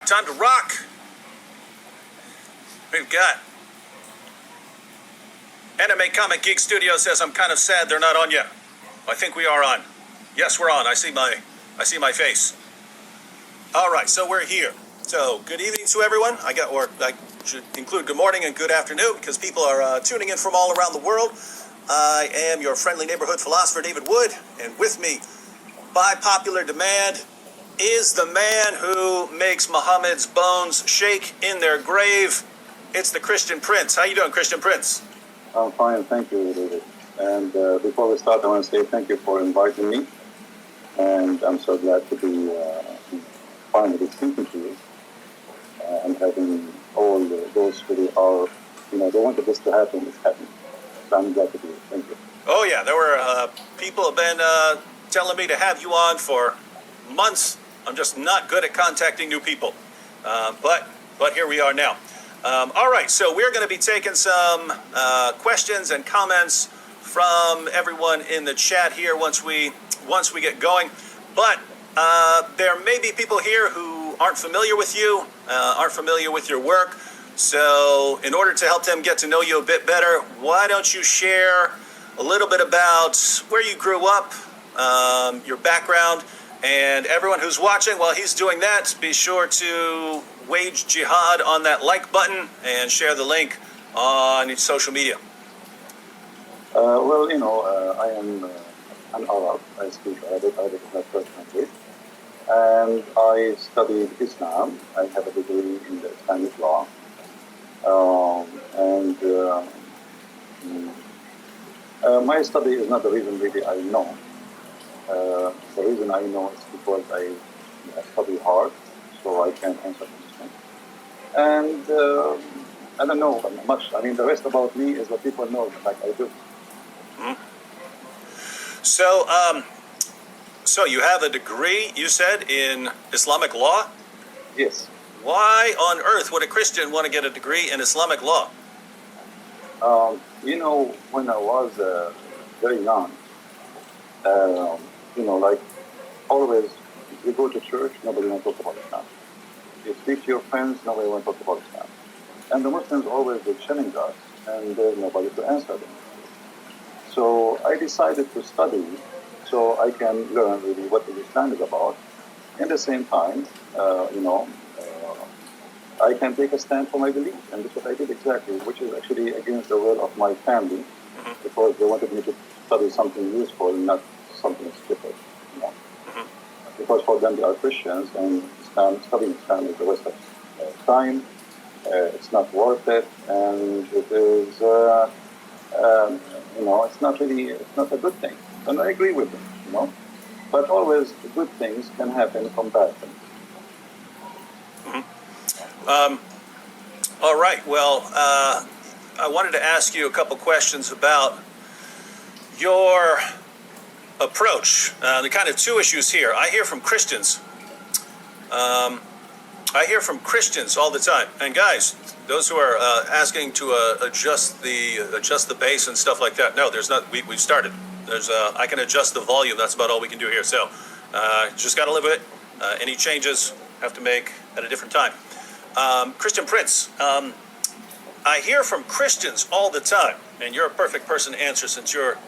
Time to rock. We've got Anime Comic Geek Studio says I'm kind of sad they're not on yet. I think we are on. Yes, we're on. I see my face. All right, so we're here. So good evening to everyone. I should include good morning and good afternoon because people are tuning in from all around the world. I am your friendly neighborhood philosopher, David Wood, and with me, by popular demand, is the man who makes Muhammad's bones shake in their grave. It's the Christian Prince. How you doing, Christian Prince? I'm fine, thank you, David. And before we start, I want to say thank you for inviting me. And I'm so glad to be finally speaking to you and having all those who are, they wanted this to happen, it's happening. So I'm glad to be here. Thank you. Oh, yeah, there were people have been telling me to have you on for months. I'm just not good at contacting new people. But here we are now. All right, so we're going to be taking some questions and comments from everyone in the chat here once we get going. But there may be people here who aren't familiar with you, aren't familiar with your work. So in order to help them get to know you a bit better, why don't you share a little bit about where you grew up, your background, and everyone who's watching, while he's doing that, be sure to wage jihad on that like button and share the link on social media. I am an Arab. I speak Arabic. Arabic is my first language. And I studied Islam. I have a degree in the Islamic law. My study is not the reason really I know. The reason I know is because I study hard, so I can answer questions. And I don't know much. I mean, the rest about me is what people know, like I do. Mm-hmm. So you have a degree, you said, in Islamic law? Yes. Why on earth would a Christian want to get a degree in Islamic law? When I was very young, like always, if you go to church, nobody wants to talk about Islam. You speak to your friends, nobody wants to talk about Islam. And the Muslims always were challenge us, and there's nobody to answer them. So I decided to study so I can learn really what Islam is about. At the same time, I can take a stand for my belief, and that's what I did exactly, which is actually against the will of my family, because they wanted me to study something useful, not something stupid. Because for them they are Christians, and studying Islam is the waste of time. It's not worth it, and it is, it's not a good thing. And I agree with them, But always good things can happen from bad things. All right. Well, I wanted to ask you a couple questions about your approach. The kind of two issues here. I hear from Christians. I hear from Christians all the time. And guys, those who are asking to adjust the bass and stuff like that. No, there's not. We've started. I can adjust the volume. That's about all we can do here. So just got to live with it. Any changes have to make at a different time. Christian Prince, I hear from Christians all the time, and you're a perfect person to answer since you're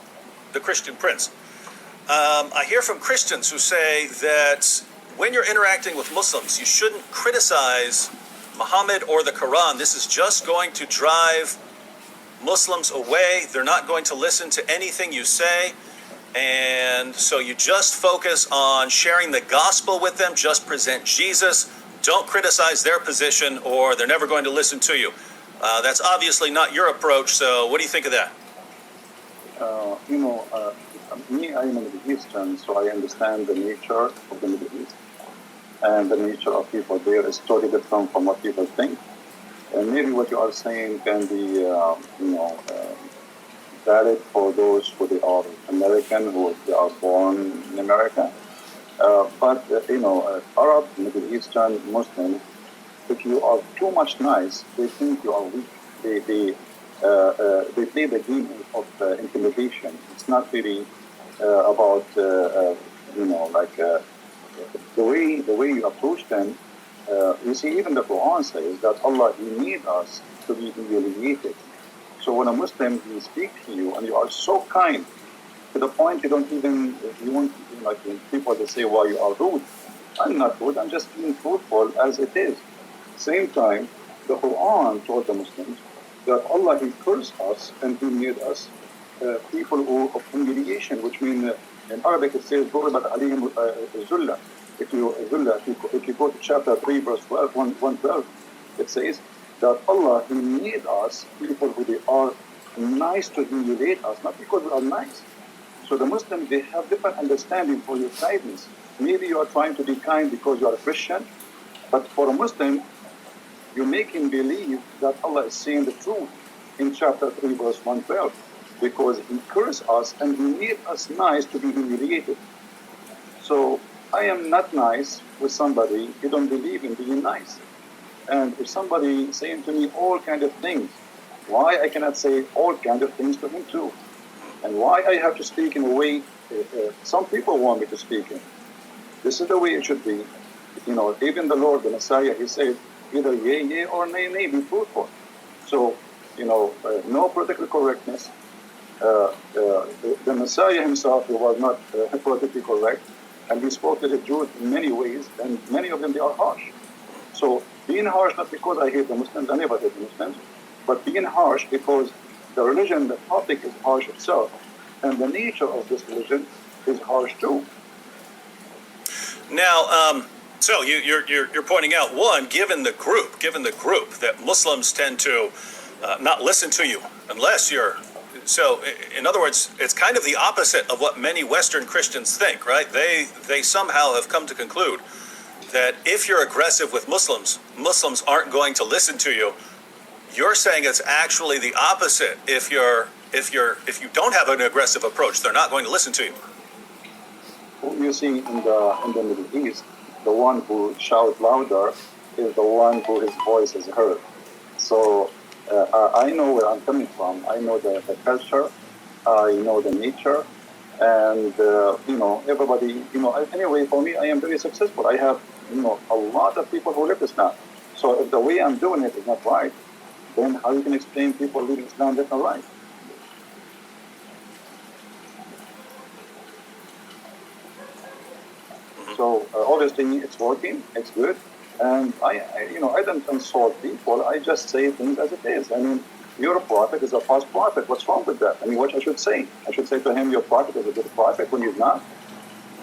the Christian Prince. I hear from Christians who say that when you're interacting with Muslims, you shouldn't criticize Muhammad or the Quran. This is just going to drive Muslims away. They're not going to listen to anything you say. And so you just focus on sharing the gospel with them, just present Jesus. Don't criticize their position or they're never going to listen to you. That's obviously not your approach, so what do you think of that? Me, I'm a Middle Eastern, so I understand the nature of the Middle East. And the nature of people there is totally different from what people think. And maybe what you are saying can be, valid for those who they are American, who they are born in America. But Arab, Middle Eastern, Muslim, if you are too much nice, they think you are weak. They play the game of intimidation. It's not really about the way you approach them You see, even the Quran says that Allah, He needs us to be humiliated. So when a Muslim, he speaks to you and you are so kind, to the point you don't even, you won't, like when people they say, why you are rude. I'm not rude, I'm just being truthful as it is. Same time, the Quran told the Muslims that Allah, He cursed us and He made us people of humiliation, which means in Arabic it says, ضُرِبَتْ عَلَيْهِمُ الذُّلَّةِ. If you go to chapter 3, verse 12, 112, it says that Allah, He made us people who they are nice to humiliate us, not because we are nice. So the Muslims, they have different understanding for your kindness. Maybe you are trying to be kind because you are a Christian, but for a Muslim, you make him believe that Allah is saying the truth in chapter 3, verse 112, because He cursed us and He made us nice to be humiliated. So I am not nice with somebody who don't believe in being nice. And if somebody saying to me all kind of things, why I cannot say all kind of things to him too? And why I have to speak in a way some people want me to speak in? This is the way it should be. You know, even the Lord, the Messiah, He said, either yea, yea, or nay, nay, be truthful. So, you know, no political correctness. The Messiah Himself, He was not politically correct, and He spoke to the Jews in many ways, and many of them, they are harsh. So being harsh, not because I hate the Muslims, I never hate the Muslims, but being harsh because the religion, the topic is harsh itself, and the nature of this religion is harsh too. Now, so you're pointing out, one, given the group that Muslims tend to not listen to you unless you're. So, in other words, it's kind of the opposite of what many Western Christians think, right? They somehow have come to conclude that if you're aggressive with Muslims, Muslims aren't going to listen to you. You're saying it's actually the opposite. If you don't have an aggressive approach, they're not going to listen to you. You see, in the Middle East, the one who shouts louder is the one who his voice is heard. So I know where I'm coming from. I know the culture. I know the nature. And, you know, everybody, you know, anyway, for me, I am very successful. I have, you know, a lot of people who live Islam. So if the way I'm doing it is not right, then how you can explain people living Islam that's not right? So obviously it's working, it's good, and I don't insult people. I just say things as it is. I mean, your prophet is a false prophet. What's wrong with that? I mean, what I should say? I should say to him, your prophet is a good prophet when he's not.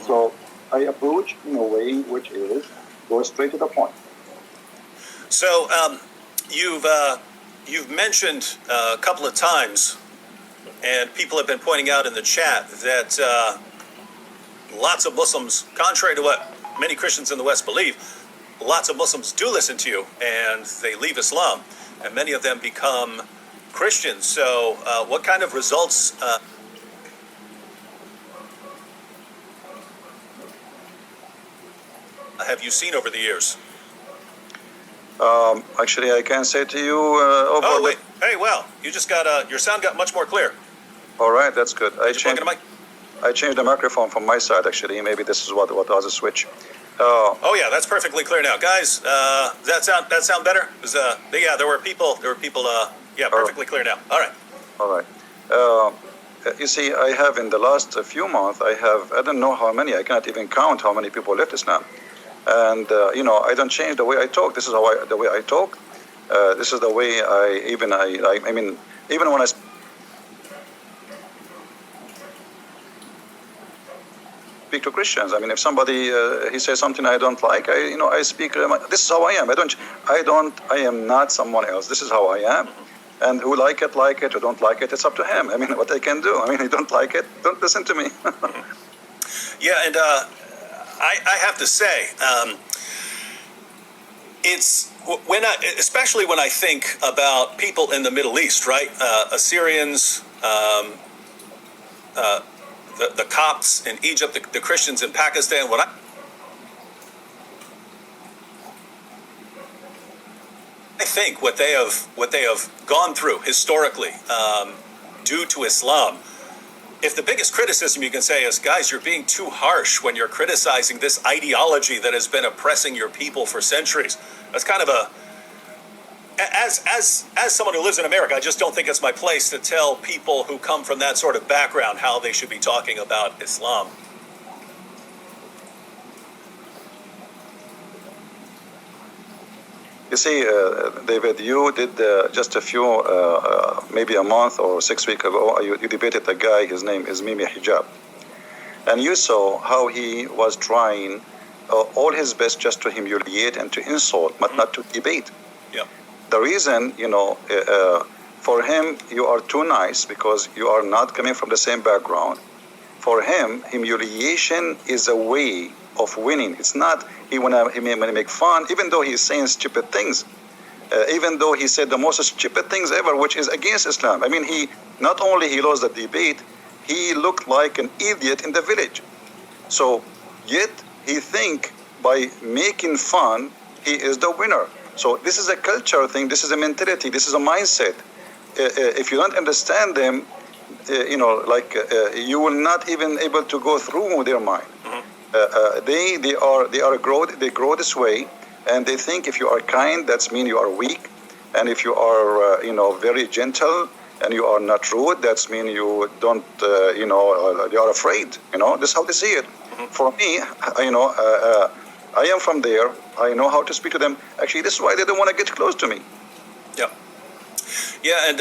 So I approach in a way which is go straight to the point. So you've mentioned a couple of times, and people have been pointing out in the chat that lots of Muslims, contrary to what many Christians in the West believe, lots of Muslims do listen to you, and they leave Islam, and many of them become Christians. So what kind of results have you seen over the years? Actually, I can say to you... oh, wait. Hey, well, you just got... your sound got much more clear. All right, that's good. I changed the microphone from my side, actually. Maybe this is what was a switch. Oh, yeah, that's perfectly clear now. Guys, that sound better? Yeah, there were people, perfectly clear now. All right. All right. You see, I have in the last few months, I don't know how many, I cannot even count how many people left Islam. And, you know, I don't change the way I talk. This is the way I talk. This is the way even when I speak to Christians. I mean, if somebody he says something I don't like, I speak. This is how I am. I am not someone else. This is how I am. And who like it, who don't like it, it's up to him. I mean, what I can do. I mean, he don't like it, don't listen to me. Yeah, and I have to say, it's especially when I think about people in the Middle East, right? Assyrians, the Copts in Egypt, the Christians in Pakistan. I think what they have gone through historically due to Islam, if the biggest criticism you can say is, guys, you're being too harsh when you're criticizing this ideology that has been oppressing your people for centuries, that's kind of a, as someone who lives in America, I just don't think it's my place to tell people who come from that sort of background how they should be talking about Islam. You see, David, you did just a few, maybe a month or 6 weeks ago, you debated a guy, his name is Mimi Hijab. And you saw how he was trying all his best just to humiliate and to insult, but not to debate. Yeah. The reason, for him, you are too nice because you are not coming from the same background. For him, humiliation is a way of winning. It's not he may make fun, even though he's saying stupid things, even though he said the most stupid things ever, which is against Islam. I mean, he not only he lost the debate, he looked like an idiot in the village. So yet he think by making fun he is the winner. So this is a culture thing. This is a mentality. This is a mindset. If you don't understand them, you will not even able to go through their mind. They grow this way, and they think if you are kind, that's mean you are weak, and if you are very gentle and you are not rude, that's mean you don't you are afraid. This is how they see it. For me, I am from there. I know how to speak to them. Actually, this is why they don't want to get close to me. Yeah, and